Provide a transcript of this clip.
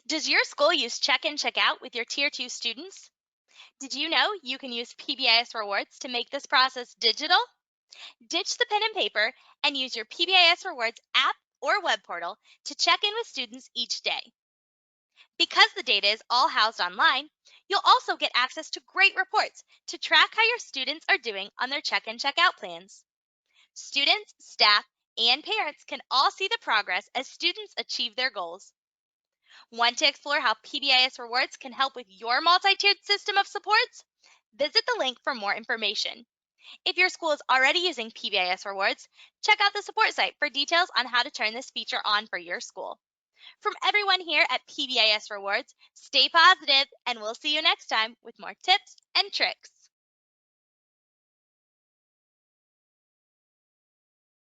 Does your school use check in, check out with your Tier 2 students? Did you know you can use PBIS Rewards to make this process digital? Ditch the pen and paper and use your PBIS Rewards app or web portal to check in with students each day. Because the data is all housed online, you'll also get access to great reports to track how your students are doing on their check in, check out plans. Students, staff, and parents can all see the progress as students achieve their goals. Want to explore how PBIS Rewards can help with your multi-tiered system of supports? Visit the link for more information. If your school is already using PBIS Rewards, check out the support site for details on how to turn this feature on for your school. From everyone here at PBIS Rewards, stay positive, and we'll see you next time with more tips and tricks.